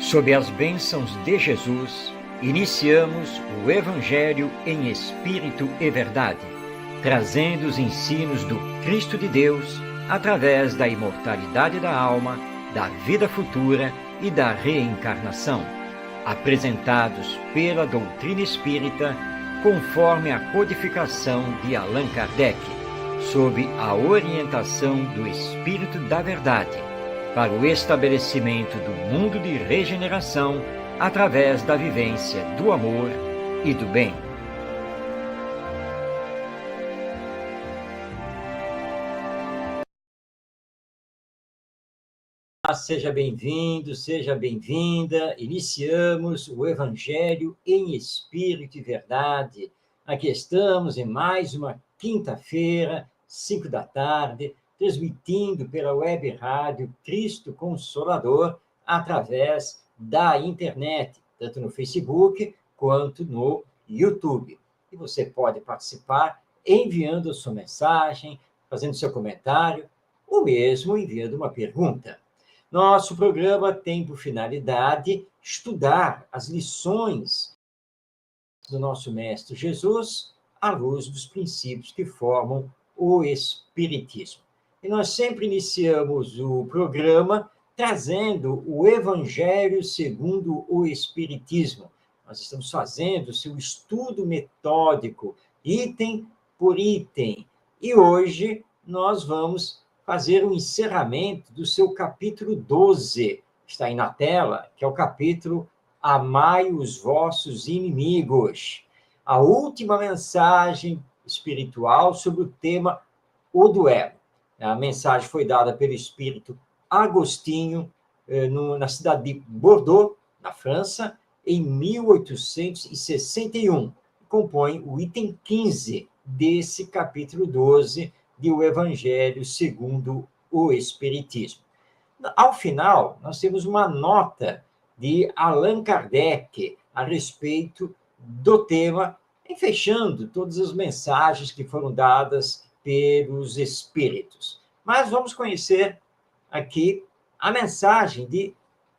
Sob as bênçãos de Jesus, iniciamos o Evangelho em Espírito e Verdade, trazendo os ensinos do Cristo de Deus através da imortalidade da alma, da vida futura e da reencarnação, apresentados pela doutrina espírita conforme a codificação de Allan Kardec, sob a orientação do Espírito da Verdade, para o estabelecimento do mundo de regeneração através da vivência do amor e do bem. Seja bem-vindo, seja bem-vinda. Iniciamos o Evangelho em Espírito e Verdade. Aqui estamos em mais uma quinta-feira, 5 da tarde, transmitindo pela web rádio Cristo Consolador através da internet, tanto no Facebook quanto no YouTube. E você pode participar enviando sua mensagem, fazendo seu comentário, ou mesmo enviando uma pergunta. Nosso programa tem por finalidade estudar as lições do nosso Mestre Jesus à luz dos princípios que formam o Espiritismo. E nós sempre iniciamos o programa trazendo o Evangelho segundo o Espiritismo. Nós estamos fazendo o seu estudo metódico, item por item. E hoje nós vamos fazer o encerramento do seu capítulo 12, está aí na tela, que é o capítulo Amai os vossos inimigos. A última mensagem espiritual sobre o tema O Duelo. A mensagem foi dada pelo espírito Agostinho, na cidade de Bordeaux, na França, em 1861. Compõe o item 15 desse capítulo 12 de O Evangelho segundo o Espiritismo. Ao final, nós temos uma nota de Allan Kardec a respeito do tema, fechando todas as mensagens que foram dadas pelos espíritos. Mas vamos conhecer aqui a mensagem de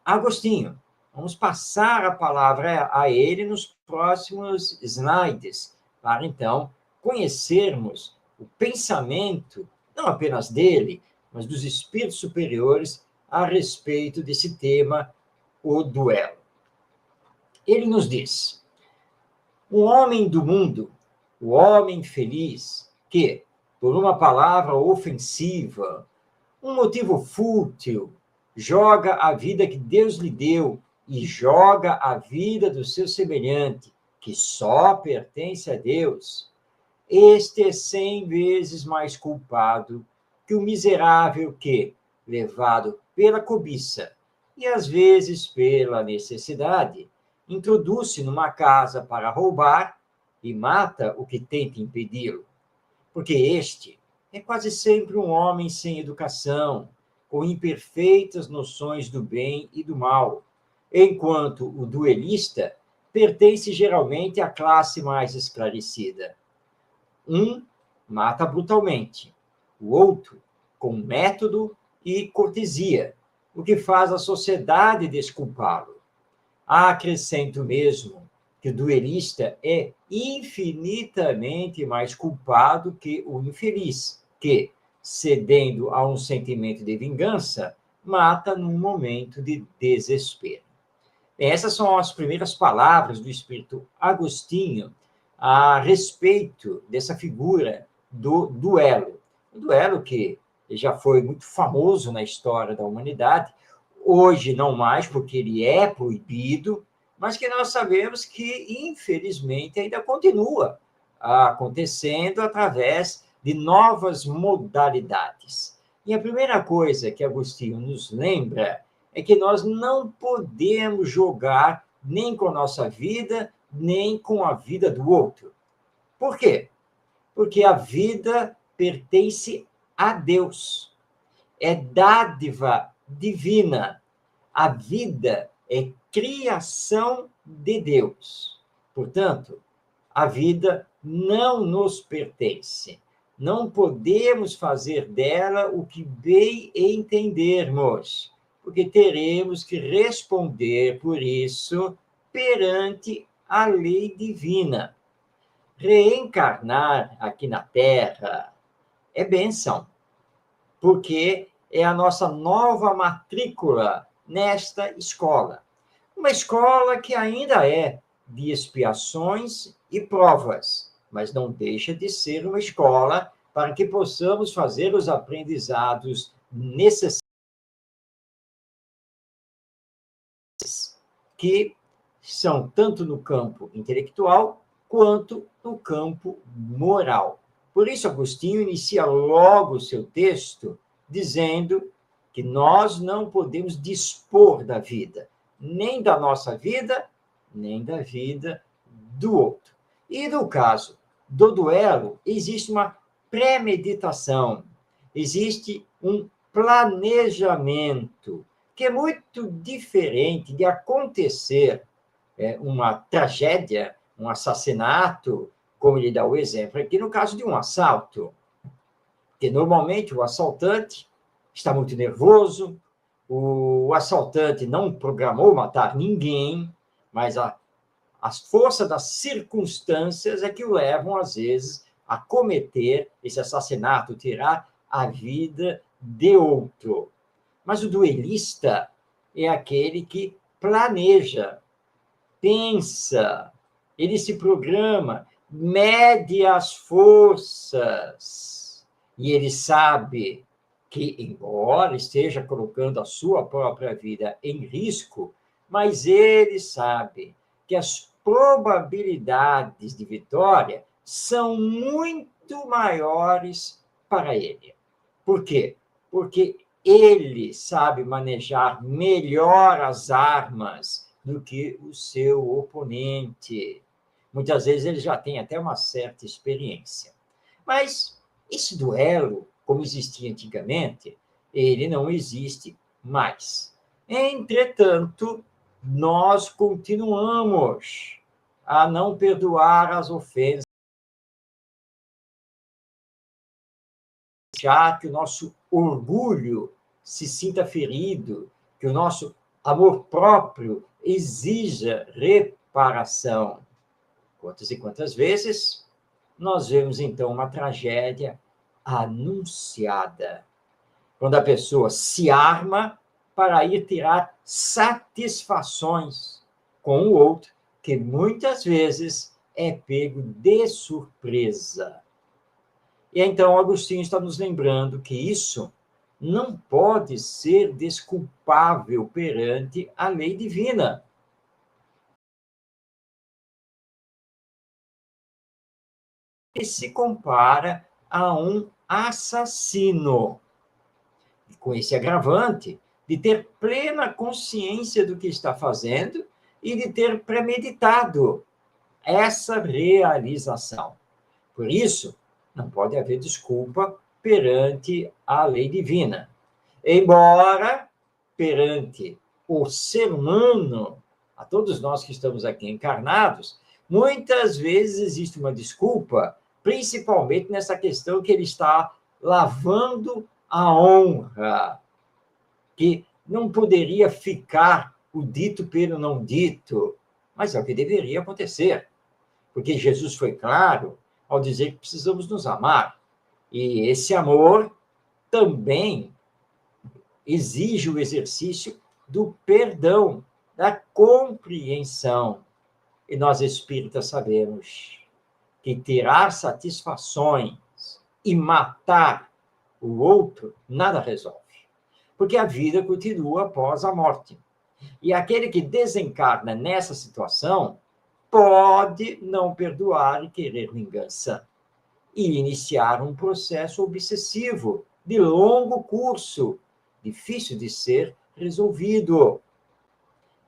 Agostinho. Vamos passar a palavra a ele nos próximos slides, para então conhecermos o pensamento, não apenas dele, mas dos espíritos superiores a respeito desse tema, o duelo. Ele nos diz: um homem do mundo, o homem feliz, que, por uma palavra ofensiva, um motivo fútil, joga a vida que Deus lhe deu e joga a vida do seu semelhante, que só pertence a Deus, este é 100 vezes mais culpado que o miserável que, levado pela cobiça e às vezes pela necessidade, introduz-se numa casa para roubar e mata o que tenta impedi-lo. Porque este é quase sempre um homem sem educação, com imperfeitas noções do bem e do mal, enquanto o duelista pertence geralmente à classe mais esclarecida. Um mata brutalmente, o outro com método e cortesia, o que faz a sociedade desculpá-lo. Acrescento mesmo que o duelista é infinitamente mais culpado que o infeliz, que, cedendo a um sentimento de vingança, mata num momento de desespero. Essas são as primeiras palavras do espírito Agostinho a respeito dessa figura do duelo. O duelo que já foi muito famoso na história da humanidade, hoje não mais, porque ele é proibido, mas que nós sabemos que, infelizmente, ainda continua acontecendo através de novas modalidades. E a primeira coisa que Agostinho nos lembra é que nós não podemos jogar nem com a nossa vida, nem com a vida do outro. Por quê? Porque a vida pertence a Deus. É dádiva divina. A vida é criação de Deus. Portanto, a vida não nos pertence. Não podemos fazer dela o que bem entendermos, porque teremos que responder por isso perante a lei divina. Reencarnar aqui na Terra é bênção, porque é a nossa nova matrícula nesta escola. Uma escola que ainda é de expiações e provas, mas não deixa de ser uma escola para que possamos fazer os aprendizados necessários, que são tanto no campo intelectual quanto no campo moral. Por isso, Agostinho inicia logo o seu texto dizendo que nós não podemos dispor da vida, nem da nossa vida, nem da vida do outro. E no caso do duelo, existe uma premeditação, existe um planejamento, que é muito diferente de acontecer uma tragédia, um assassinato, como ele dá o exemplo aqui, no caso de um assalto. Porque, normalmente, o assaltante está muito nervoso, o assaltante não programou matar ninguém, mas as forças das circunstâncias é que o levam, às vezes, a cometer esse assassinato, tirar a vida de outro. Mas o duelista é aquele que planeja, pensa, ele se programa, mede as forças, e ele sabe que, embora esteja colocando a sua própria vida em risco, mas ele sabe que as probabilidades de vitória são muito maiores para ele. Por quê? Porque ele sabe manejar melhor as armas do que o seu oponente. Muitas vezes ele já tem até uma certa experiência. Mas esse duelo, como existia antigamente, ele não existe mais. Entretanto, nós continuamos a não perdoar as ofensas, já que o nosso orgulho se sinta ferido, que o nosso amor próprio exija reparação. Quantas e quantas vezes nós vemos, então, uma tragédia anunciada, quando a pessoa se arma para ir tirar satisfações com o outro, que muitas vezes é pego de surpresa. E então Agostinho está nos lembrando que isso não pode ser desculpável perante a lei divina. E se compara a um assassino, com esse agravante de ter plena consciência do que está fazendo e de ter premeditado essa realização. Por isso, não pode haver desculpa perante a lei divina. Embora, perante o ser humano, a todos nós que estamos aqui encarnados, muitas vezes existe uma desculpa, principalmente nessa questão que ele está lavando a honra, que não poderia ficar o dito pelo não dito, mas é o que deveria acontecer, porque Jesus foi claro ao dizer que precisamos nos amar, e esse amor também exige o exercício do perdão, da compreensão. E nós espíritas sabemos que tirar satisfações e matar o outro nada resolve, porque a vida continua após a morte. E aquele que desencarna nessa situação pode não perdoar e querer vingança, e iniciar um processo obsessivo de longo curso, difícil de ser resolvido.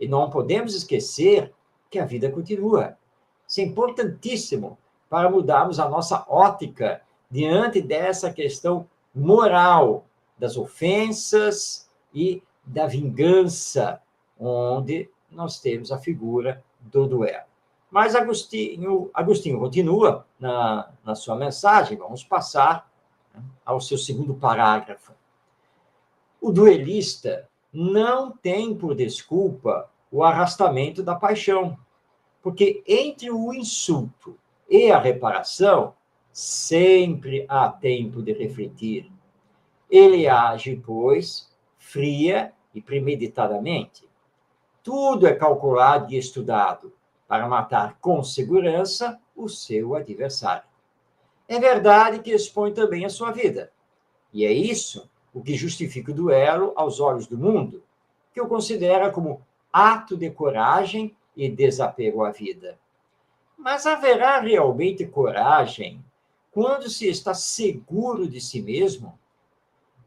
E não podemos esquecer que a vida continua. Isso é importantíssimo para mudarmos a nossa ótica diante dessa questão moral das ofensas e da vingança, onde nós temos a figura do duelo. Mas Agostinho continua na sua mensagem, vamos passar ao seu segundo parágrafo. O duelista não tem por desculpa o arrastamento da paixão, porque entre o insulto e a reparação, sempre há tempo de refletir. Ele age, pois, fria e premeditadamente. Tudo é calculado e estudado para matar com segurança o seu adversário. É verdade que expõe também a sua vida. E é isso o que justifica o duelo aos olhos do mundo, que o considera como ato de coragem e desapego à vida. Mas haverá realmente coragem quando se está seguro de si mesmo?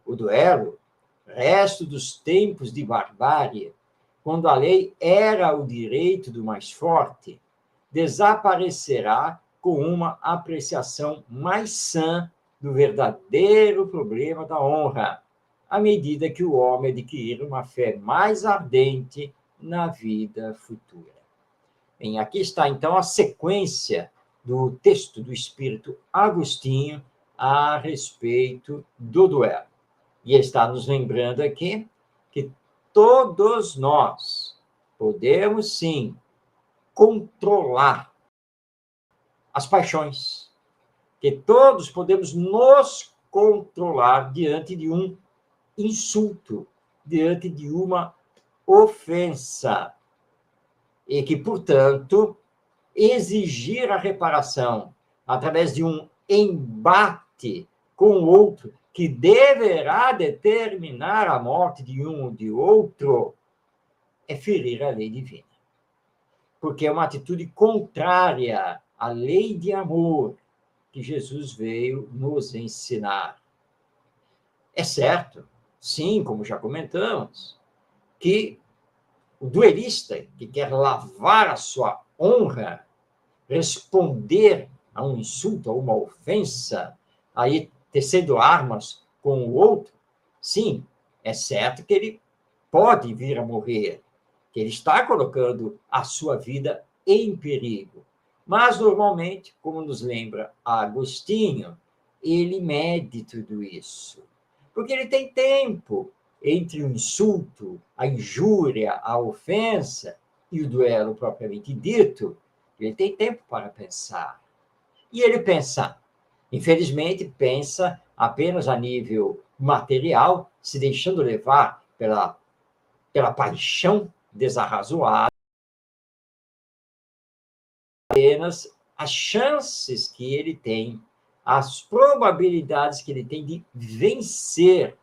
O duelo, resto dos tempos de barbárie, quando a lei era o direito do mais forte, desaparecerá com uma apreciação mais sã do verdadeiro problema da honra, à medida que o homem adquirir uma fé mais ardente na vida futura. Bem, aqui está, então, a sequência do texto do Espírito Agostinho a respeito do duelo. E está nos lembrando aqui que todos nós podemos, sim, controlar as paixões, que todos podemos nos controlar diante de um insulto, diante de uma ofensa, e que, portanto, exigir a reparação através de um embate com o outro, que deverá determinar a morte de um ou de outro, é ferir a lei divina. Porque é uma atitude contrária à lei de amor que Jesus veio nos ensinar. É certo, sim, como já comentamos, que o duelista que quer lavar a sua honra, responder a um insulto, a uma ofensa, aí tecendo armas com o outro, sim, é certo que ele pode vir a morrer, que ele está colocando a sua vida em perigo. Mas, normalmente, como nos lembra Agostinho, ele mede tudo isso. Porque ele tem tempo entre o insulto, a injúria, a ofensa e o duelo propriamente dito, ele tem tempo para pensar. E ele pensa, infelizmente, pensa apenas a nível material, se deixando levar pela paixão desarrazoada, apenas as chances que ele tem, as probabilidades que ele tem de vencer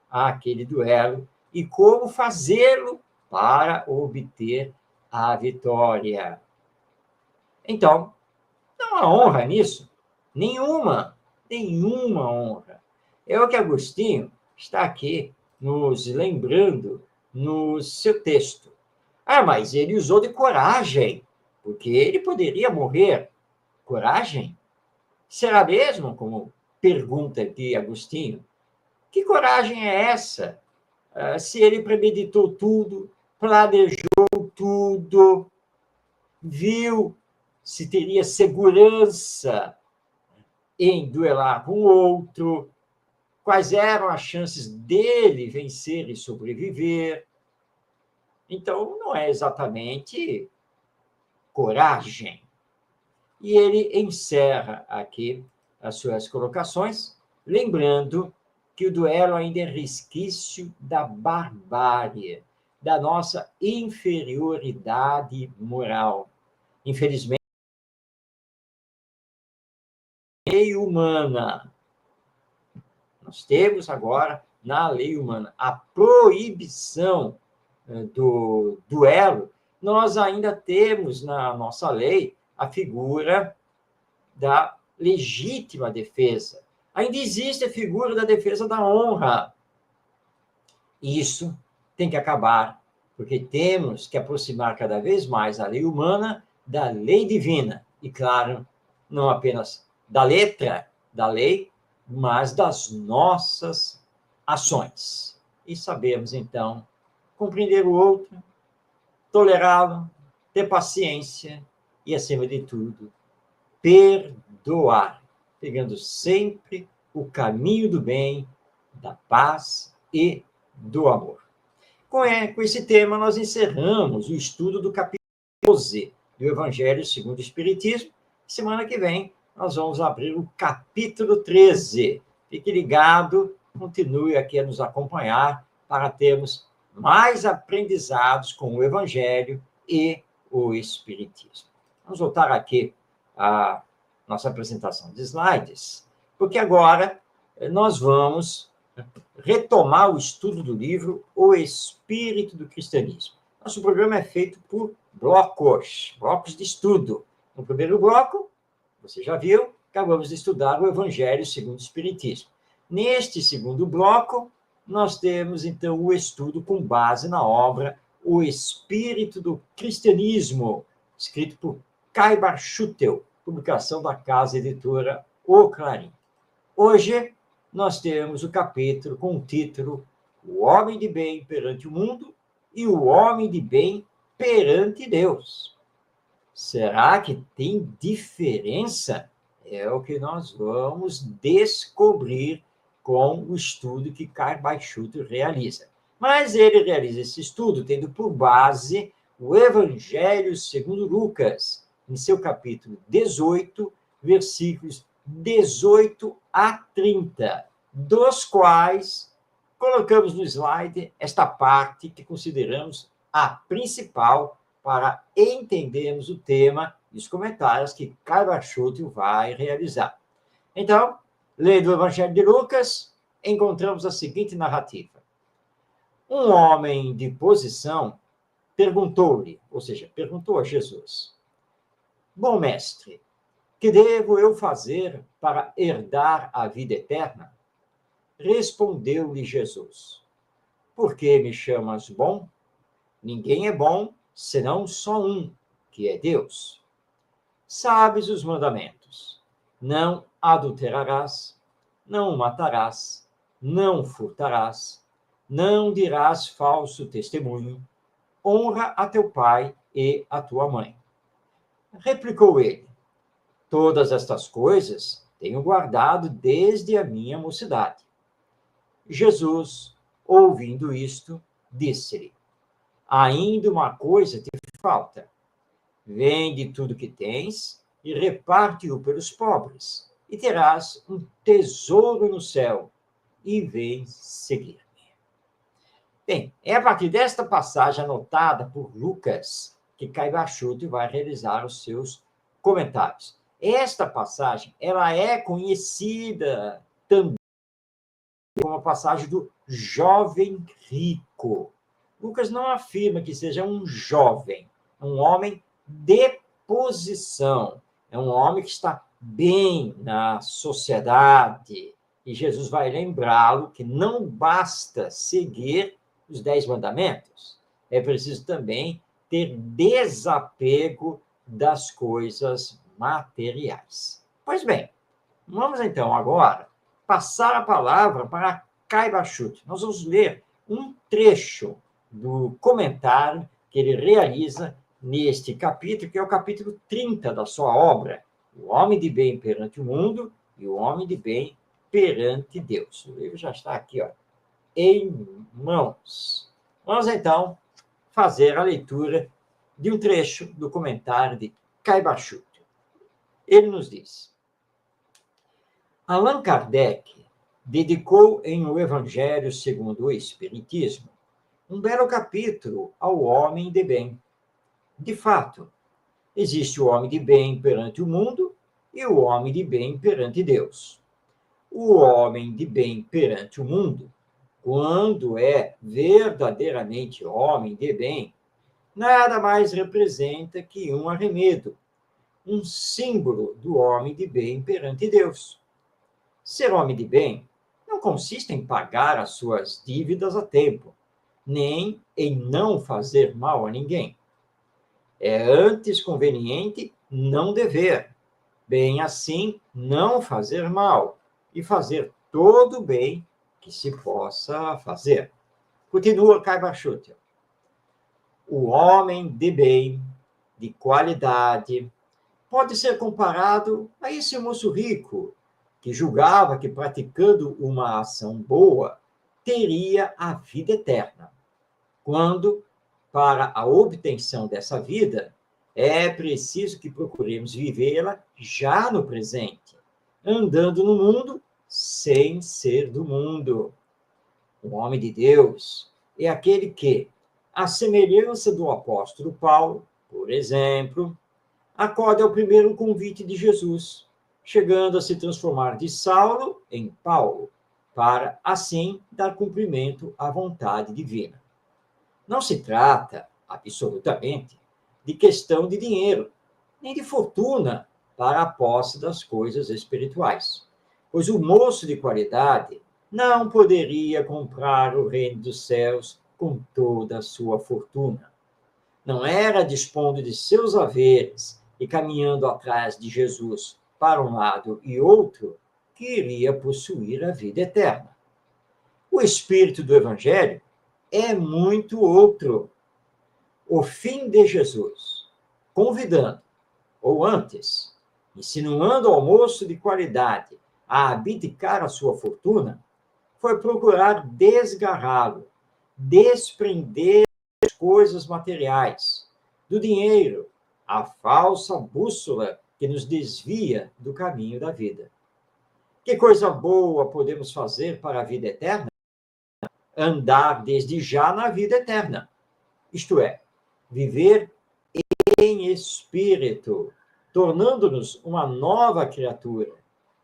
aquele duelo e como fazê-lo para obter a vitória. Então, não há honra nisso. Nenhuma honra. É o que Agostinho está aqui nos lembrando no seu texto. Ah, mas ele usou de coragem, porque ele poderia morrer. Coragem? Será mesmo? Como pergunta aqui Agostinho. Que coragem é essa? Se ele premeditou tudo, planejou tudo, viu se teria segurança em duelar com o outro, quais eram as chances dele vencer e sobreviver. Então, não é exatamente coragem. E ele encerra aqui as suas colocações, lembrando que o duelo ainda é resquício da barbárie, da nossa inferioridade moral. Infelizmente, a lei humana. Nós temos agora, na lei humana, a proibição do duelo. Nós ainda temos na nossa lei a figura da legítima defesa. Ainda existe a figura da defesa da honra. Isso tem que acabar, porque temos que aproximar cada vez mais a lei humana da lei divina. E, claro, não apenas da letra da lei, mas das nossas ações. E sabemos, então, compreender o outro, tolerá-lo, ter paciência e, acima de tudo, perdoar, pegando sempre o caminho do bem, da paz e do amor. Com esse tema, nós encerramos o estudo do capítulo 12 do Evangelho segundo o Espiritismo. Semana que vem, nós vamos abrir o capítulo 13. Fique ligado, continue aqui a nos acompanhar para termos mais aprendizados com o Evangelho e o Espiritismo. Vamos voltar aqui à nossa apresentação de slides, porque agora nós vamos retomar o estudo do livro O Espírito do Cristianismo. Nosso programa é feito por blocos de estudo. No primeiro bloco, você já viu, acabamos de estudar o Evangelho segundo o Espiritismo. Neste segundo bloco, nós temos, então, o estudo com base na obra O Espírito do Cristianismo, escrito por Caibar Schutel, publicação da casa editora O Clarim. Hoje, nós temos o capítulo com o título O Homem de Bem perante o Mundo e o Homem de Bem perante Deus. Será que tem diferença? É o que nós vamos descobrir com o estudo que Karl Schutter realiza. Mas ele realiza esse estudo tendo por base o Evangelho segundo Lucas, em seu capítulo 18, versículos 18 a 30, dos quais colocamos no slide esta parte que consideramos a principal para entendermos o tema e os comentários que Karl Schutter vai realizar. Então, lendo o Evangelho de Lucas, encontramos a seguinte narrativa. Um homem de posição perguntou-lhe, ou seja, perguntou a Jesus: Bom mestre, que devo eu fazer para herdar a vida eterna? Respondeu-lhe Jesus: Por que me chamas bom? Ninguém é bom, senão só um, que é Deus. Sabes os mandamentos: não adulterarás, não matarás, não furtarás, não dirás falso testemunho, honra a teu pai e a tua mãe. Replicou ele: Todas estas coisas tenho guardado desde a minha mocidade. Jesus, ouvindo isto, disse-lhe: Ainda uma coisa te falta. Vende tudo que tens e reparte-o pelos pobres, e terás um tesouro no céu, e vem seguir-me. Bem, é a partir desta passagem anotada por Lucas que Caibar Schutter vai realizar os seus comentários. Esta passagem, ela é conhecida também como a passagem do jovem rico. Lucas não afirma que seja um jovem, um homem de posição, é um homem que está bem na sociedade. E Jesus vai lembrá-lo que não basta seguir os 10 mandamentos, é preciso também ter desapego das coisas materiais. Pois bem, vamos então agora passar a palavra para Caibar Schutter. Nós vamos ler um trecho do comentário que ele realiza neste capítulo, que é o capítulo 30 da sua obra, O Homem de Bem perante o Mundo e o Homem de Bem perante Deus. O livro já está aqui, ó, em mãos. Vamos, então, fazer a leitura de um trecho do comentário de Caibar Schutter. Ele nos diz: Allan Kardec dedicou em O Evangelho segundo o Espiritismo um belo capítulo ao homem de bem. De fato, existe o homem de bem perante o mundo e o homem de bem perante Deus. O homem de bem perante o mundo, quando é verdadeiramente homem de bem, nada mais representa que um arremedo, um símbolo do homem de bem perante Deus. Ser homem de bem não consiste em pagar as suas dívidas a tempo, nem em não fazer mal a ninguém. É antes conveniente não dever, bem assim não fazer mal, e fazer todo o bem que se possa fazer. Continua Caibar Schutter. O homem de bem, de qualidade, pode ser comparado a esse moço rico, que julgava que praticando uma ação boa teria a vida eterna. quando, para a obtenção dessa vida, é preciso que procuremos vivê-la já no presente, andando no mundo sem ser do mundo. O homem de Deus é aquele que, à semelhança do apóstolo Paulo, por exemplo, acode ao primeiro convite de Jesus, chegando a se transformar de Saulo em Paulo, para, assim, dar cumprimento à vontade divina. Não se trata, absolutamente, de questão de dinheiro, nem de fortuna para a posse das coisas espirituais, pois o moço de qualidade não poderia comprar o reino dos céus com toda a sua fortuna. Não era dispondo de seus haveres e caminhando atrás de Jesus para um lado e outro que iria possuir a vida eterna. O espírito do evangelho é muito outro. O fim de Jesus, convidando, ou antes, insinuando ao moço de qualidade a abdicar a sua fortuna, foi procurar desgarrá-lo, desprender as coisas materiais, do dinheiro, a falsa bússola que nos desvia do caminho da vida. Que coisa boa podemos fazer para a vida eterna? Andar desde já na vida eterna, isto é, viver em espírito, tornando-nos uma nova criatura,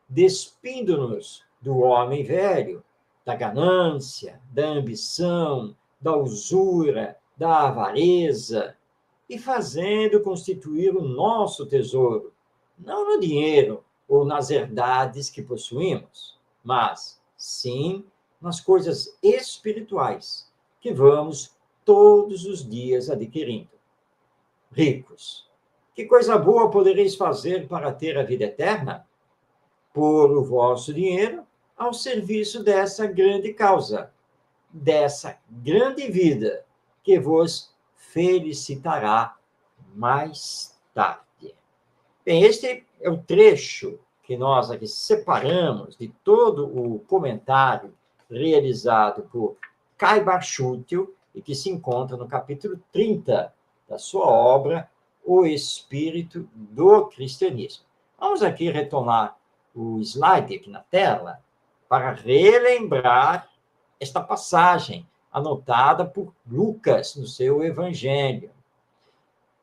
despindo-nos do homem velho, da ganância, da ambição, da usura, da avareza, e fazendo constituir o nosso tesouro, não no dinheiro ou nas herdades que possuímos, mas, sim, nas coisas espirituais que vamos todos os dias adquirindo. Ricos, que coisa boa podereis fazer para ter a vida eterna? Pôr o vosso dinheiro ao serviço dessa grande causa, dessa grande vida que vos felicitará mais tarde. Bem, este é o trecho que nós aqui separamos de todo o comentário realizado por Kai Barschuttel e que se encontra no capítulo 30 da sua obra O Espírito do Cristianismo. Vamos aqui retomar o slide aqui na tela para relembrar esta passagem anotada por Lucas no seu Evangelho.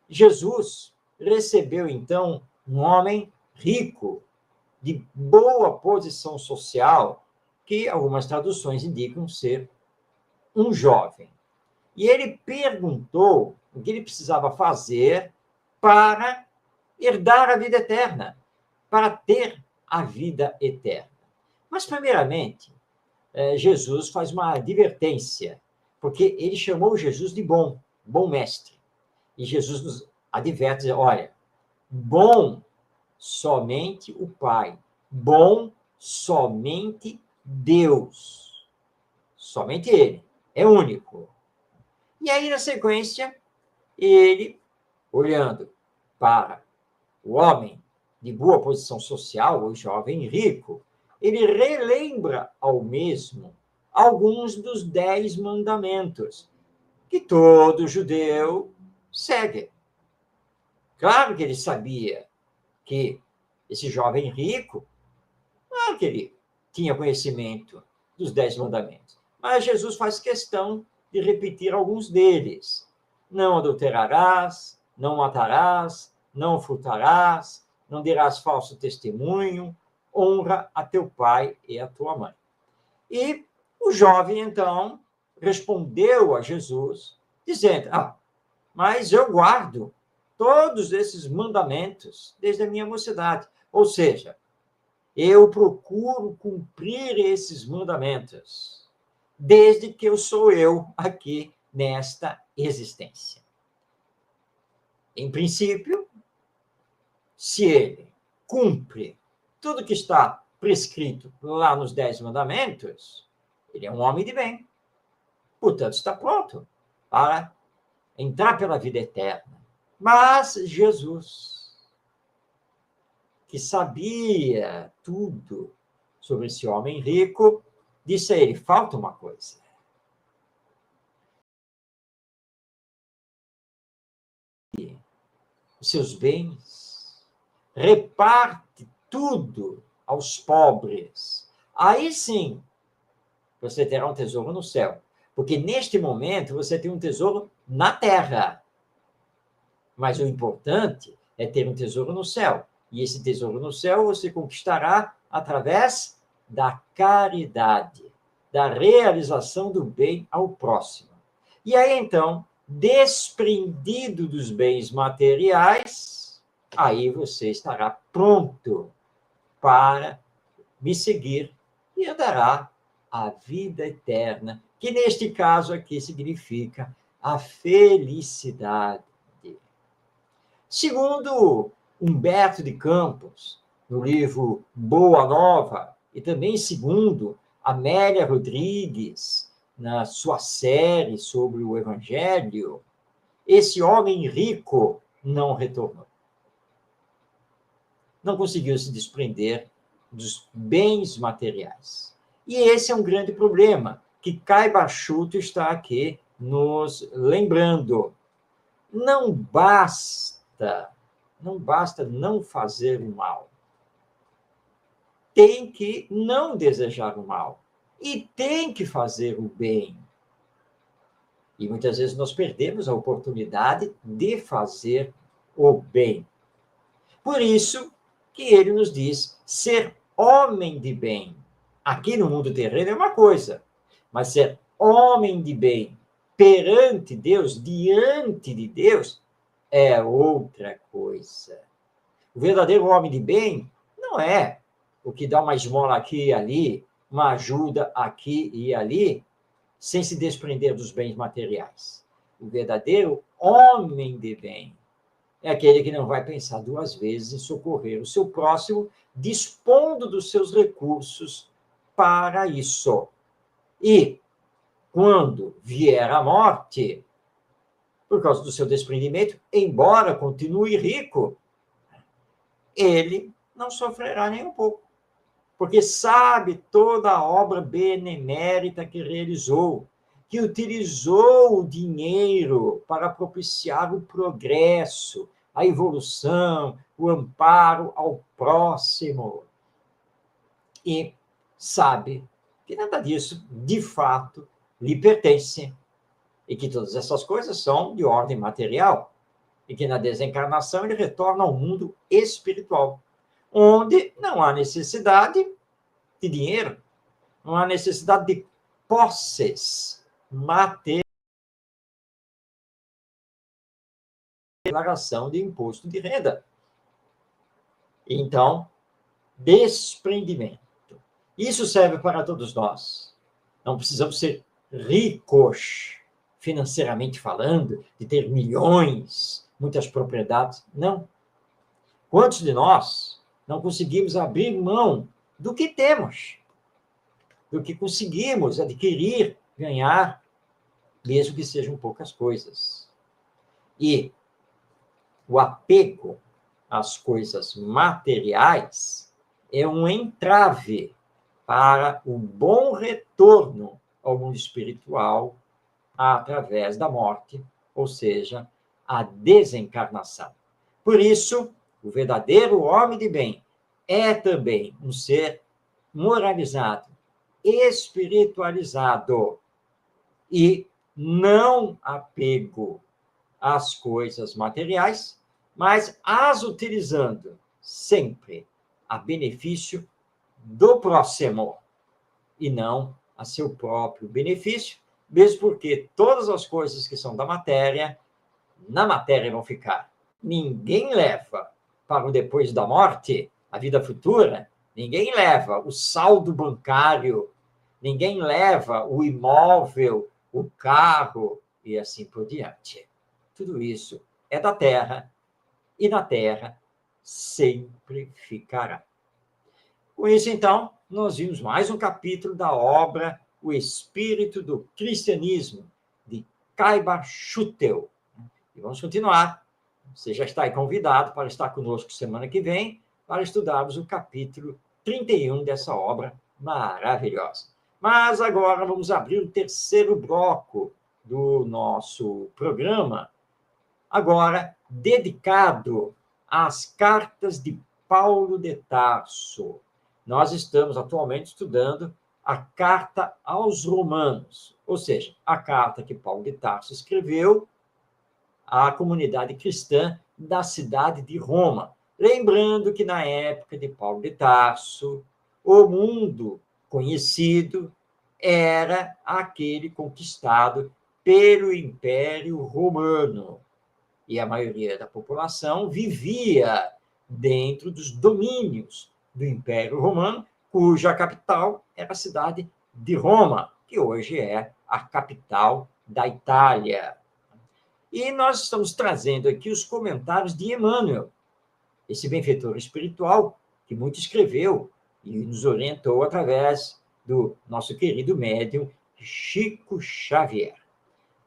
Jesus recebeu, então, um homem rico, de boa posição social, que algumas traduções indicam ser um jovem. E ele perguntou o que ele precisava fazer para herdar a vida eterna, para ter a vida eterna. Mas, primeiramente, Jesus faz uma advertência, porque ele chamou Jesus de bom mestre. E Jesus nos adverte, olha, bom somente o Pai, bom somente Deus, somente Ele, é único. E aí, na sequência, ele, olhando para o homem de boa posição social, o jovem rico, ele relembra ao mesmo alguns dos 10 mandamentos que todo judeu segue. Claro que ele sabia que esse jovem rico, claro que ele tinha conhecimento dos 10 mandamentos, mas Jesus faz questão de repetir alguns deles. Não adulterarás, não matarás, não furtarás, não dirás falso testemunho, honra a teu pai e a tua mãe. E o jovem, então, respondeu a Jesus, dizendo, mas eu guardo todos esses mandamentos desde a minha mocidade. Ou seja, eu procuro cumprir esses mandamentos desde que eu sou eu aqui nesta existência. Em princípio, se ele cumpre tudo que está prescrito lá nos 10 mandamentos, ele é um homem de bem. Portanto, está pronto para entrar pela vida eterna. Mas Jesus, que sabia tudo sobre esse homem rico, disse a ele, falta uma coisa. os seus bens, reparte tudo aos pobres. Aí sim, você terá um tesouro no céu. Porque neste momento você tem um tesouro na terra. Mas o importante é ter um tesouro no céu. E esse tesouro no céu você conquistará através da caridade, da realização do bem ao próximo. E aí, então, desprendido dos bens materiais, aí você estará pronto para me seguir e andará a vida eterna, que neste caso aqui significa a felicidade. Segundo Humberto de Campos, no livro Boa Nova, e também segundo Amélia Rodrigues, na sua série sobre o Evangelho, esse homem rico não retornou. Não conseguiu se desprender dos bens materiais. E esse é um grande problema, que Cai Bachuto está aqui nos lembrando. Não basta não fazer o mal. Tem que não desejar o mal. E tem que fazer o bem. E muitas vezes nós perdemos a oportunidade de fazer o bem. Por isso que ele nos diz ser homem de bem. Aqui no mundo terreno é uma coisa, mas ser homem de bem perante Deus, diante de Deus, é outra coisa. O verdadeiro homem de bem não é o que dá uma esmola aqui e ali, uma ajuda aqui e ali, sem se desprender dos bens materiais. O verdadeiro homem de bem é aquele que não vai pensar duas vezes em socorrer o seu próximo, dispondo dos seus recursos para isso. E, quando vier a morte, por causa do seu desprendimento, embora continue rico, ele não sofrerá nem um pouco, porque sabe toda a obra benemérita que realizou, que utilizou o dinheiro para propiciar o progresso, a evolução, o amparo ao próximo. E sabe que nada disso, de fato, lhe pertence, e que todas essas coisas são de ordem material, e que na desencarnação ele retorna ao mundo espiritual, onde não há necessidade de dinheiro, não há necessidade de posses materiais, declaração de imposto de renda. Então, desprendimento. Isso serve para todos nós. Não precisamos ser ricos, financeiramente falando, de ter milhões, muitas propriedades. Não. Quantos de nós não conseguimos abrir mão do que temos, do que conseguimos adquirir, ganhar, mesmo que sejam poucas coisas? E o apego às coisas materiais é um entrave para o bom retorno ao mundo espiritual através da morte, ou seja, a desencarnação. Por isso, o verdadeiro homem de bem é também um ser moralizado, espiritualizado e não apego às coisas materiais, mas as utilizando sempre a benefício do próximo e não a seu próprio benefício, mesmo porque todas as coisas que são da matéria, na matéria vão ficar. Ninguém leva para o depois da morte, a vida futura, ninguém leva o saldo bancário, ninguém leva o imóvel, o carro e assim por diante. Tudo isso é da terra e na terra sempre ficará. Com isso, então, nós vimos mais um capítulo da obra O Espírito do Cristianismo, de Cai Bachutel. E vamos continuar. Você já está aí convidado para estar conosco semana que vem, para estudarmos o capítulo 31 dessa obra maravilhosa. Mas agora vamos abrir o terceiro bloco do nosso programa, agora dedicado às cartas de Paulo de Tarso. Nós estamos atualmente estudando a carta aos Romanos, ou seja, a carta que Paulo de Tarso escreveu à comunidade cristã da cidade de Roma. Lembrando que na época de Paulo de Tarso, o mundo conhecido era aquele conquistado pelo Império Romano. E a maioria da população vivia dentro dos domínios do Império Romano, cuja capital era a cidade de Roma, que hoje é a capital da Itália. E nós estamos trazendo aqui os comentários de Emmanuel, esse benfeitor espiritual que muito escreveu e nos orientou através do nosso querido médium Chico Xavier.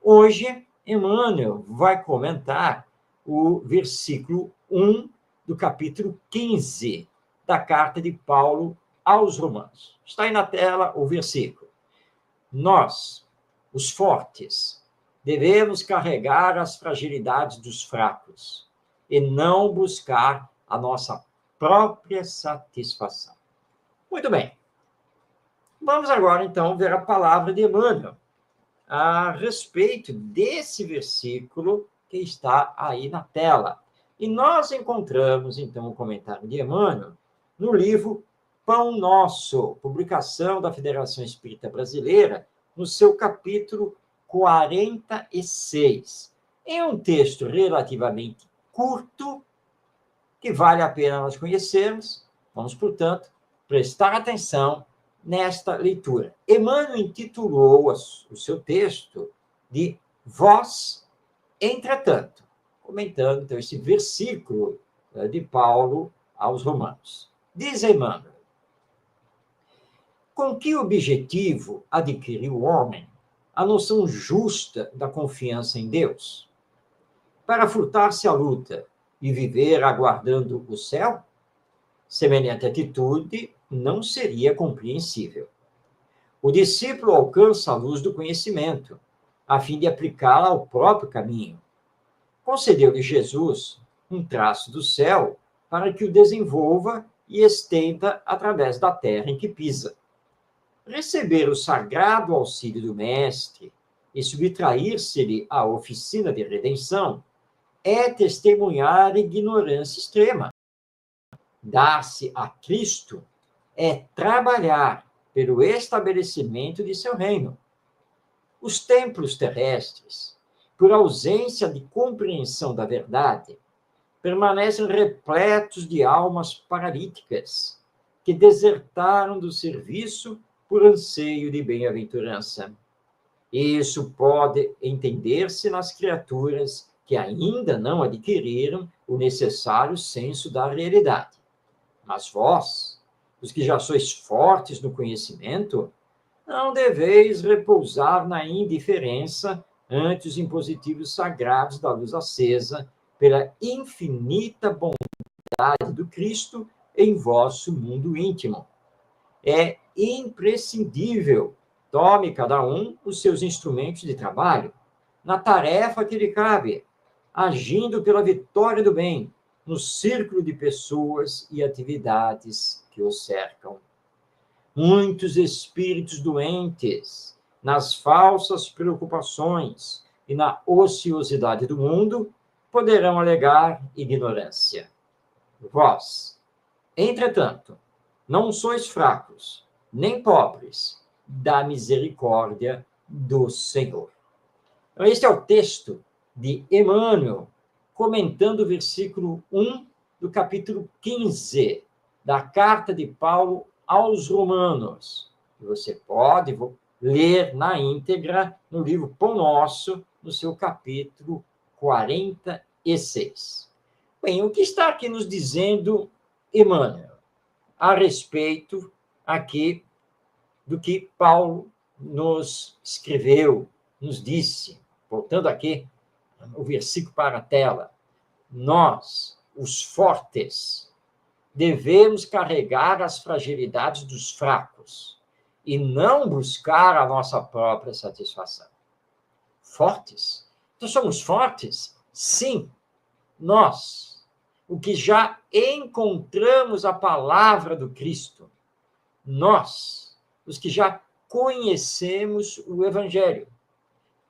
Hoje, Emmanuel vai comentar o versículo 1 do capítulo 15 da carta de Paulo aos Romanos. Está aí na tela o versículo. Nós, os fortes, devemos carregar as fragilidades dos fracos e não buscar a nossa própria satisfação. Muito bem. Vamos agora, então, ver a palavra de Emmanuel a respeito desse versículo que está aí na tela. E nós encontramos, então, o comentário de Emmanuel no livro Pão Nosso, publicação da Federação Espírita Brasileira, no seu capítulo 46. É um texto relativamente curto, que vale a pena nós conhecermos. Vamos, portanto, prestar atenção nesta leitura. Emmanuel intitulou o seu texto de Vós, entretanto, comentando então esse versículo de Paulo aos Romanos. Diz Emmanuel: com que objetivo adquiriu o homem a noção justa da confiança em Deus? Para furtar-se à luta e viver aguardando o céu? Semelhante atitude não seria compreensível. O discípulo alcança a luz do conhecimento, a fim de aplicá-la ao próprio caminho. Concedeu-lhe Jesus um traço do céu para que o desenvolva e estenda através da terra em que pisa. Receber o sagrado auxílio do Mestre e subtrair-se-lhe à oficina de redenção é testemunhar ignorância extrema. Dar-se a Cristo é trabalhar pelo estabelecimento de seu reino. Os templos terrestres, por ausência de compreensão da verdade, permanecem repletos de almas paralíticas que desertaram do serviço por anseio de bem-aventurança. Isso pode entender-se nas criaturas que ainda não adquiriram o necessário senso da realidade. Mas vós, os que já sois fortes no conhecimento, não deveis repousar na indiferença ante os impositivos sagrados da luz acesa pela infinita bondade do Cristo em vosso mundo íntimo. É imprescindível, tome cada um os seus instrumentos de trabalho, na tarefa que lhe cabe, agindo pela vitória do bem, no círculo de pessoas e atividades que o cercam. Muitos espíritos doentes, nas falsas preocupações e na ociosidade do mundo, poderão alegar ignorância. Vós, entretanto, não sois fracos, nem pobres, da misericórdia do Senhor. Então, este é o texto de Emmanuel, comentando o versículo 1 do capítulo 15 da carta de Paulo aos Romanos. Você pode ler na íntegra no livro Pão Nosso, no seu capítulo 46. Bem, o que está aqui nos dizendo Emmanuel a respeito aqui do que Paulo nos escreveu, nos disse, voltando aqui o versículo para a tela: nós, os fortes, devemos carregar as fragilidades dos fracos e não buscar a nossa própria satisfação. Fortes? Então, somos fortes? Sim, Nós, o que já encontramos a palavra do Cristo, nós, os que já conhecemos o Evangelho,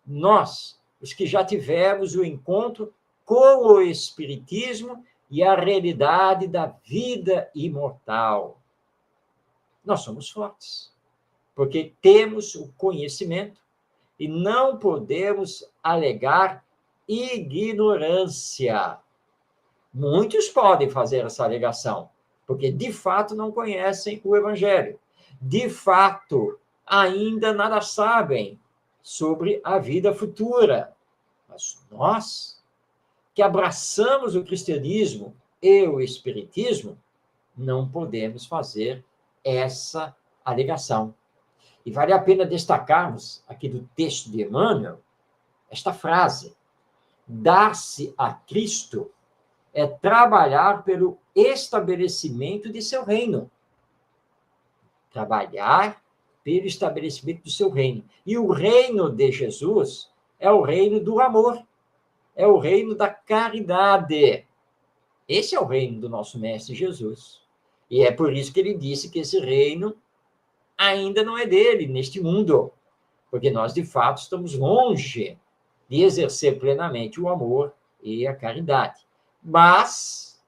nós, os que já tivemos o encontro com o Espiritismo e a realidade da vida imortal. Nós somos fortes, porque temos o conhecimento e não podemos alegar ignorância. Muitos podem fazer essa alegação, porque de fato não conhecem o Evangelho. De fato, ainda nada sabem sobre a vida futura. Mas nós, que abraçamos o cristianismo e o espiritismo, não podemos fazer essa alegação. E vale a pena destacarmos aqui do texto de Emmanuel esta frase: dar-se a Cristo é trabalhar pelo estabelecimento de seu reino. Trabalhar pelo estabelecimento do seu reino. E o reino de Jesus é o reino do amor, é o reino da caridade. Esse é o reino do nosso Mestre Jesus. E é por isso que ele disse que esse reino ainda não é dele, neste mundo. Porque nós, de fato, estamos longe de exercer plenamente o amor e a caridade. Mas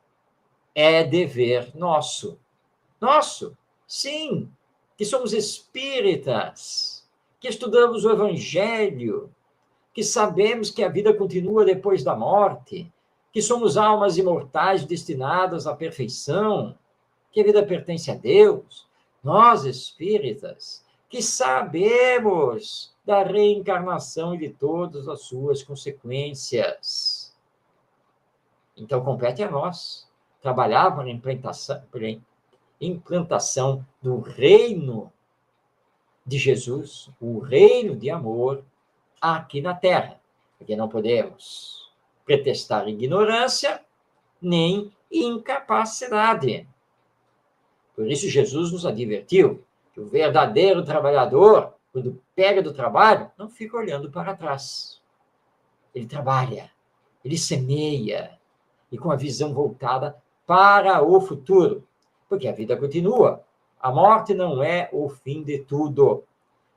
é dever nosso. Nosso, sim, que somos espíritas, que estudamos o Evangelho, que sabemos que a vida continua depois da morte, que somos almas imortais destinadas à perfeição, que a vida pertence a Deus. Nós, espíritas, que sabemos da reencarnação e de todas as suas consequências. Então, compete a nós trabalhar para a implantação do reino de Jesus, o reino de amor, aqui na Terra. Porque não podemos pretextar ignorância nem incapacidade. Por isso, Jesus nos advertiu que o verdadeiro trabalhador, quando pega do trabalho, não fica olhando para trás. Ele trabalha, ele semeia, e com a visão voltada para o futuro, porque a vida continua. A morte não é o fim de tudo.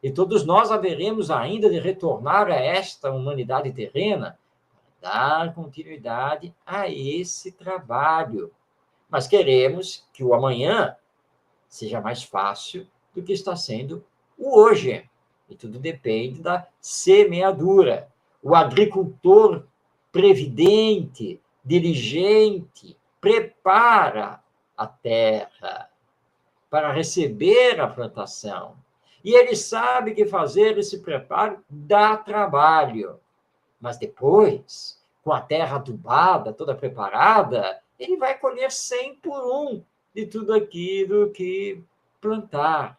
E todos nós haveremos ainda de retornar a esta humanidade terrena, dar continuidade a esse trabalho. Mas queremos que o amanhã seja mais fácil do que está sendo o hoje. E tudo depende da semeadura. O agricultor previdente, diligente, prepara a terra para receber a plantação. E ele sabe que fazer esse preparo dá trabalho. Mas depois, com a terra adubada, toda preparada, ele vai colher 100 por 1 de tudo aquilo que plantar.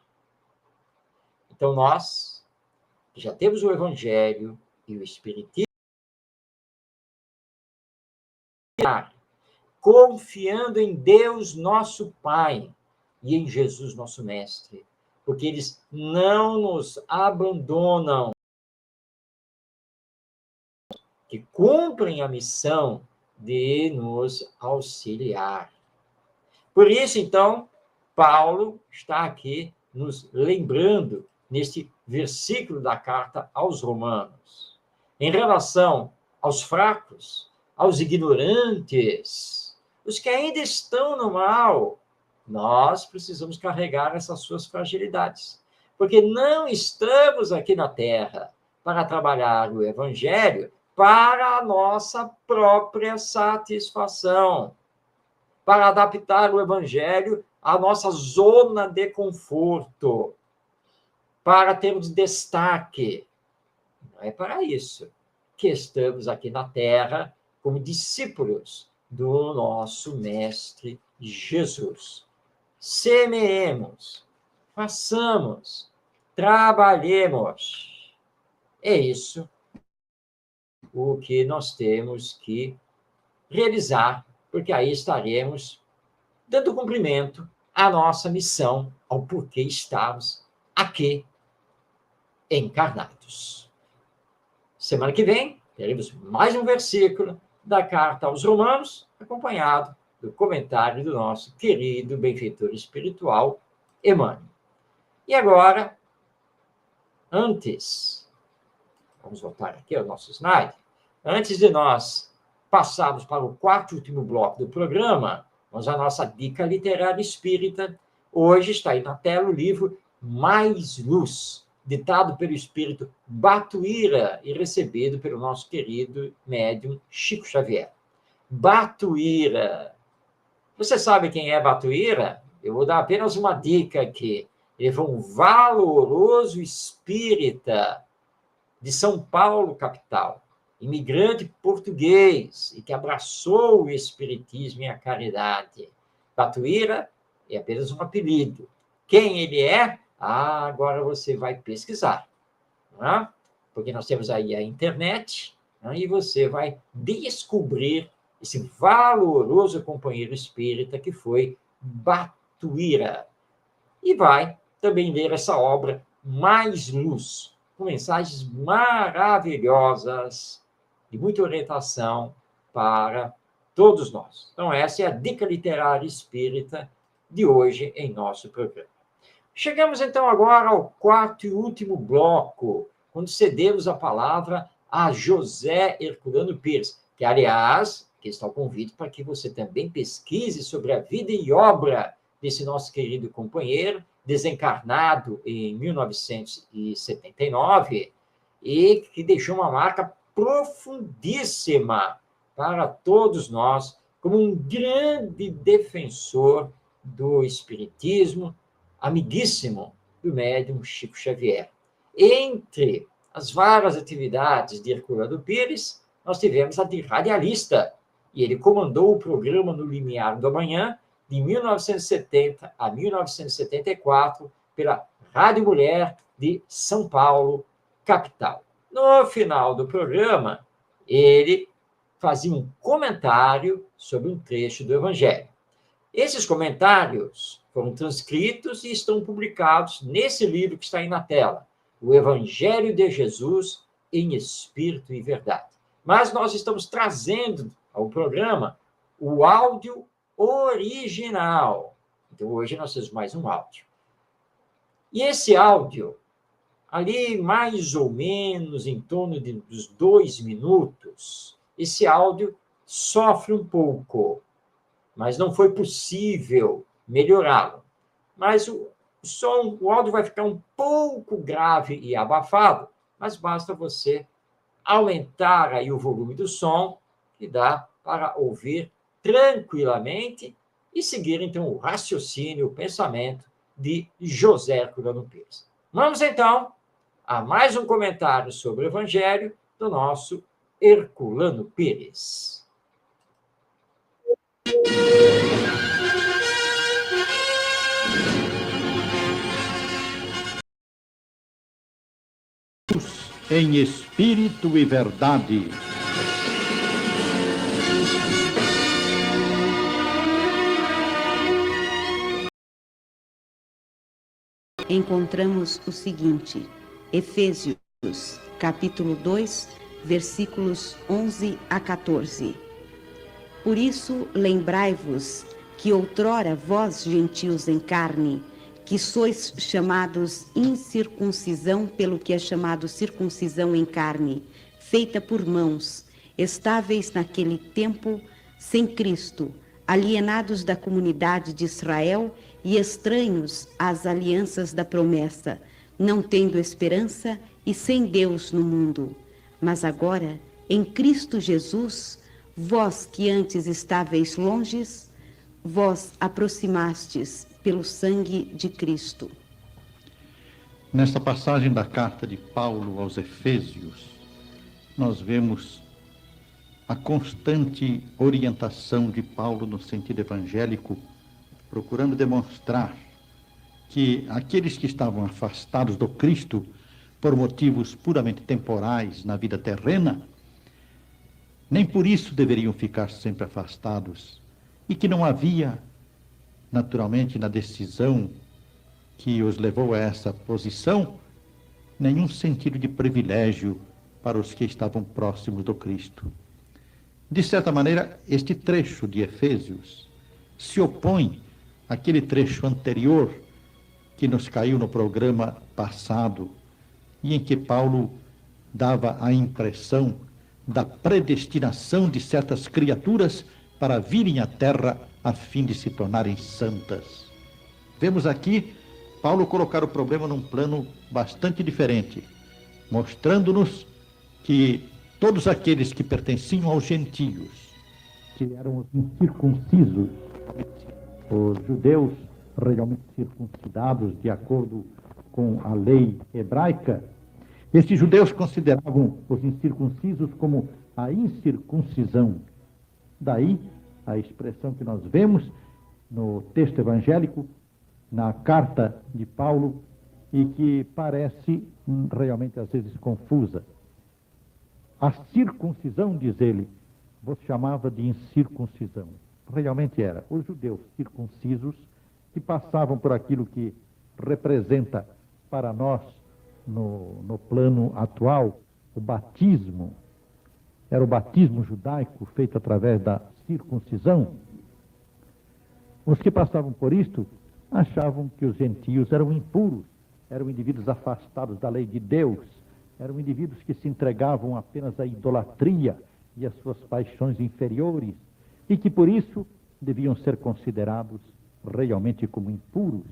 Então, nós, que já temos o Evangelho e o Espiritismo, confiando em Deus, nosso Pai, e em Jesus, nosso Mestre, porque eles não nos abandonam, que cumprem a missão de nos auxiliar. Por isso, então, Paulo está aqui nos lembrando, neste versículo da carta aos Romanos, em relação aos fracos, aos ignorantes, os que ainda estão no mal, nós precisamos carregar essas suas fragilidades, porque não estamos aqui na Terra para trabalhar o Evangelho para a nossa própria satisfação, para adaptar o Evangelho à nossa zona de conforto, para termos destaque. Não é para isso que estamos aqui na Terra como discípulos do nosso Mestre Jesus. Semeemos, façamos, trabalhemos. É isso o que nós temos que realizar, porque aí estaremos dando cumprimento à nossa missão, ao porquê estamos aqui encarnados. Semana que vem, teremos mais um versículo da carta aos Romanos, acompanhado do comentário do nosso querido benfeitor espiritual, Emmanuel. E agora, vamos voltar aqui ao nosso slide, antes de nós passarmos para o quarto e último bloco do programa, vamos à nossa dica literária espírita. Hoje está aí na tela o livro Mais Luz, ditado pelo espírito Batuíra e recebido pelo nosso querido médium Chico Xavier. Batuíra. Você sabe quem é Batuíra? Eu vou dar apenas uma dica aqui. Ele foi um valoroso espírita de São Paulo, capital, imigrante português, e que abraçou o espiritismo e a caridade. Batuíra é apenas um apelido. Quem ele é? Agora você vai pesquisar, não é? Porque nós temos aí a internet, né? E você vai descobrir esse valoroso companheiro espírita que foi Batuíra. E vai também ler essa obra Mais Luz, com mensagens maravilhosas de muita orientação para todos nós. Então, essa é a dica literária espírita de hoje em nosso programa. Chegamos, então, agora ao quarto e último bloco, quando cedemos a palavra a José Herculano Pires, que, aliás, que está o convite para que você também pesquise sobre a vida e obra desse nosso querido companheiro, desencarnado em 1979, e que deixou uma marca profundíssima para todos nós, como um grande defensor do espiritismo, amiguíssimo do médium Chico Xavier. Entre as várias atividades de Herculano Pires, nós tivemos a de radialista, e ele comandou o programa No Limiar do Amanhã, de 1970 a 1974, pela Rádio Mulher de São Paulo, capital. No final do programa, ele fazia um comentário sobre um trecho do Evangelho. Esses comentários foram transcritos e estão publicados nesse livro que está aí na tela, O Evangelho de Jesus em Espírito e Verdade. Mas nós estamos trazendo ao programa o áudio original. Então, hoje nós temos mais um áudio. E esse áudio, ali mais ou menos em torno dos 2 minutos, esse áudio sofre um pouco, mas não foi possível melhorá-lo. Mas o áudio vai ficar um pouco grave e abafado, mas basta você aumentar aí o volume do som, que dá para ouvir tranquilamente e seguir, então, o raciocínio, o pensamento de José Herculano Pires. Vamos, então, a mais um comentário sobre o Evangelho do nosso Herculano Pires. Em Espírito e Verdade. Encontramos o seguinte: Efésios, capítulo 2, versículos 11 a 14. Por isso, lembrai-vos que outrora vós, gentios em carne, que sois chamados incircuncisão pelo que é chamado circuncisão em carne, feita por mãos, estáveis naquele tempo sem Cristo, alienados da comunidade de Israel e estranhos às alianças da promessa, não tendo esperança e sem Deus no mundo. Mas agora, em Cristo Jesus, vós que antes estáveis longes, vós aproximastes pelo sangue de Cristo. Nesta passagem da carta de Paulo aos Efésios, nós vemos a constante orientação de Paulo no sentido evangélico, procurando demonstrar que aqueles que estavam afastados do Cristo por motivos puramente temporais na vida terrena, nem por isso deveriam ficar sempre afastados, e que não havia, naturalmente, na decisão que os levou a essa posição, nenhum sentido de privilégio para os que estavam próximos do Cristo. De certa maneira, este trecho de Efésios se opõe àquele trecho anterior que nos caiu no programa passado e em que Paulo dava a impressão da predestinação de certas criaturas para virem à terra a fim de se tornarem santas. Vemos aqui Paulo colocar o problema num plano bastante diferente, mostrando-nos que todos aqueles que pertenciam aos gentios, que eram os incircuncisos, os judeus realmente circuncidados de acordo com a lei hebraica, estes judeus consideravam os incircuncisos como a incircuncisão. Daí a expressão que nós vemos no texto evangélico, na carta de Paulo, e que parece realmente às vezes confusa. A circuncisão, diz ele, vos chamava de incircuncisão. Realmente era os judeus circuncisos que passavam por aquilo que representa para nós, no plano atual, o batismo. Era o batismo judaico feito através da circuncisão. Os que passavam por isto achavam que os gentios eram impuros, eram indivíduos afastados da lei de Deus, eram indivíduos que se entregavam apenas à idolatria e às suas paixões inferiores, e que por isso deviam ser considerados realmente como impuros.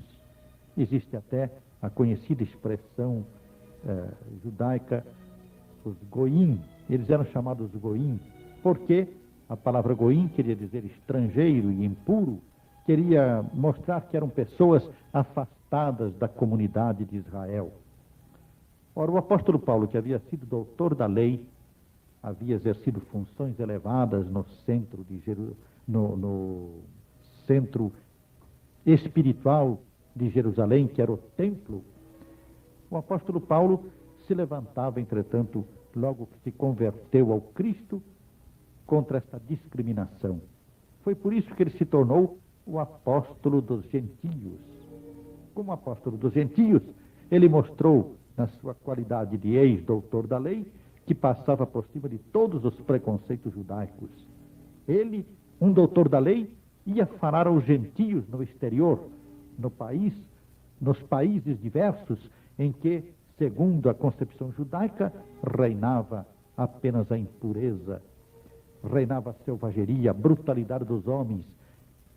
Existe até a conhecida expressão judaica, os goim. Eles eram chamados goim, porque a palavra goim queria dizer estrangeiro e impuro, queria mostrar que eram pessoas afastadas da comunidade de Israel. Ora, o apóstolo Paulo, que havia sido doutor da lei, havia exercido funções elevadas no centro no centro espiritual de Jerusalém, que era o templo. O apóstolo Paulo se levantava, entretanto, logo que se converteu ao Cristo, contra esta discriminação. Foi por isso que ele se tornou o apóstolo dos gentios. Como apóstolo dos gentios, ele mostrou, na sua qualidade de ex-doutor da lei, que passava por cima de todos os preconceitos judaicos. Ele, um doutor da lei, ia falar aos gentios no exterior, nos países diversos em que, segundo a concepção judaica, reinava apenas a impureza, reinava a selvageria, a brutalidade dos homens,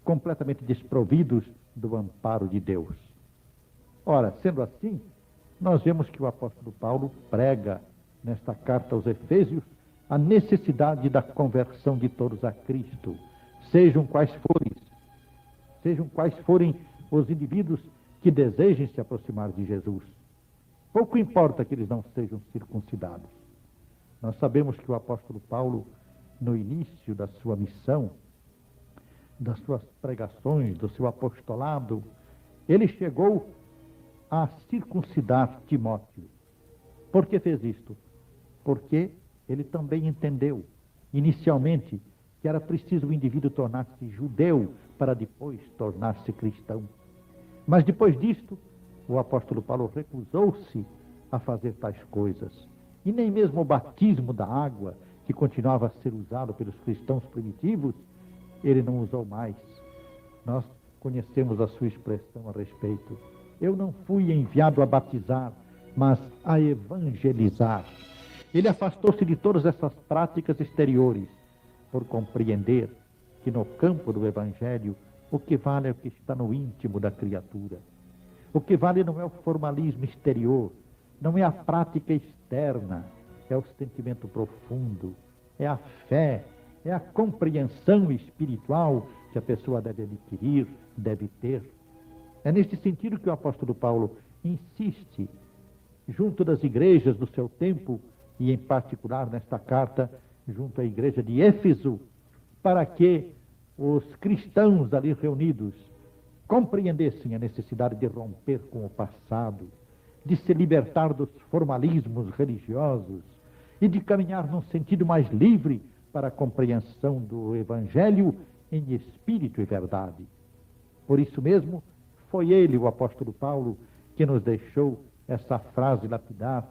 completamente desprovidos do amparo de Deus. Ora, sendo assim, nós vemos que o apóstolo Paulo prega nesta carta aos Efésios a necessidade da conversão de todos a Cristo, sejam quais forem os indivíduos que desejem se aproximar de Jesus. Pouco importa que eles não sejam circuncidados. Nós sabemos que o apóstolo Paulo, no início da sua missão, das suas pregações, do seu apostolado, ele chegou a circuncidar Timóteo. Por que fez isto? Porque ele também entendeu, inicialmente, que era preciso o indivíduo tornar-se judeu para depois tornar-se cristão. Mas depois disto, o apóstolo Paulo recusou-se a fazer tais coisas. E nem mesmo o batismo da água, que continuava a ser usado pelos cristãos primitivos, ele não usou mais. Nós conhecemos a sua expressão a respeito. Eu não fui enviado a batizar, mas a evangelizar. Ele afastou-se de todas essas práticas exteriores, por compreender que no campo do evangelho o que vale é o que está no íntimo da criatura. O que vale não é o formalismo exterior, não é a prática externa, é o sentimento profundo, é a fé, é a compreensão espiritual que a pessoa deve adquirir, deve ter. É neste sentido que o apóstolo Paulo insiste, junto das igrejas do seu tempo, e em particular nesta carta, junto à igreja de Éfeso, para que os cristãos ali reunidos compreendessem a necessidade de romper com o passado, de se libertar dos formalismos religiosos e de caminhar num sentido mais livre para a compreensão do Evangelho em espírito e verdade. Por isso mesmo, foi ele, o apóstolo Paulo, que nos deixou essa frase lapidar,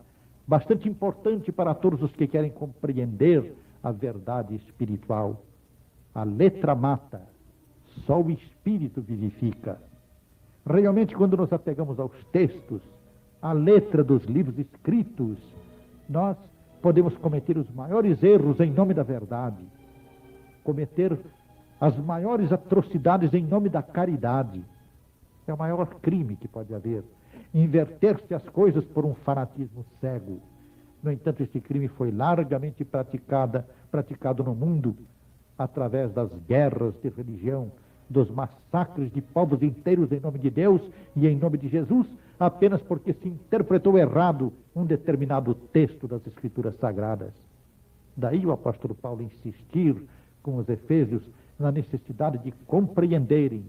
bastante importante para todos os que querem compreender a verdade espiritual. A letra mata, só o espírito vivifica. Realmente, quando nos apegamos aos textos, à letra dos livros escritos, nós podemos cometer os maiores erros em nome da verdade, cometer as maiores atrocidades em nome da caridade. É o maior crime que pode haver, inverter-se as coisas por um fanatismo cego. No entanto, esse crime foi largamente praticado no mundo, através das guerras de religião, dos massacres de povos inteiros em nome de Deus e em nome de Jesus, apenas porque se interpretou errado um determinado texto das Escrituras Sagradas. Daí o apóstolo Paulo insistir com os efésios na necessidade de compreenderem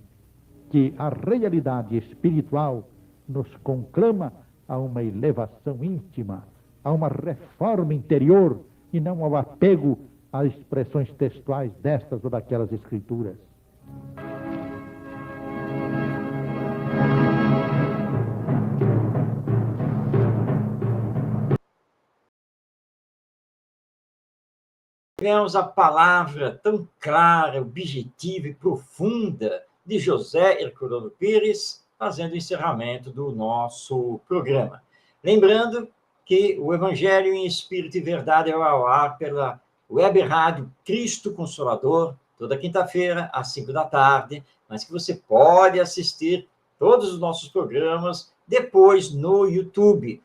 que a realidade espiritual nos conclama a uma elevação íntima, a uma reforma interior e não ao apego a expressões textuais destas ou daquelas escrituras. Tivemos a palavra tão clara, objetiva e profunda de José Herculano Pires, fazendo o encerramento do nosso programa. Lembrando que o Evangelho em Espírito e Verdade é ao ar pela Web Rádio Cristo Consolador, toda quinta-feira, às 5 da tarde, mas que você pode assistir todos os nossos programas depois no YouTube,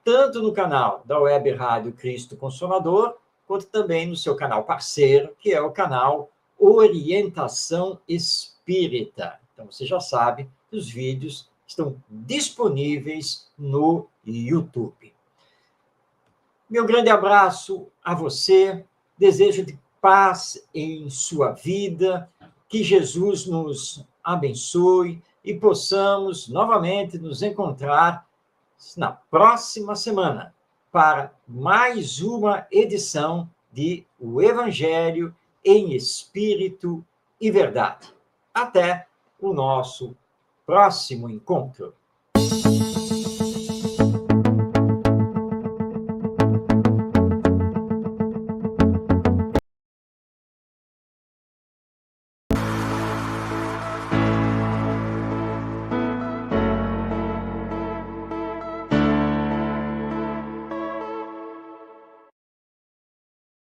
tanto no canal da Web Rádio Cristo Consolador, quanto também no seu canal parceiro, que é o canal Orientação Espírita. Então, você já sabe que os vídeos estão disponíveis no YouTube. Meu grande abraço a você, desejo de paz em sua vida, que Jesus nos abençoe e possamos novamente nos encontrar na próxima semana para mais uma edição de O Evangelho em Espírito e Verdade. Até o nosso próximo encontro.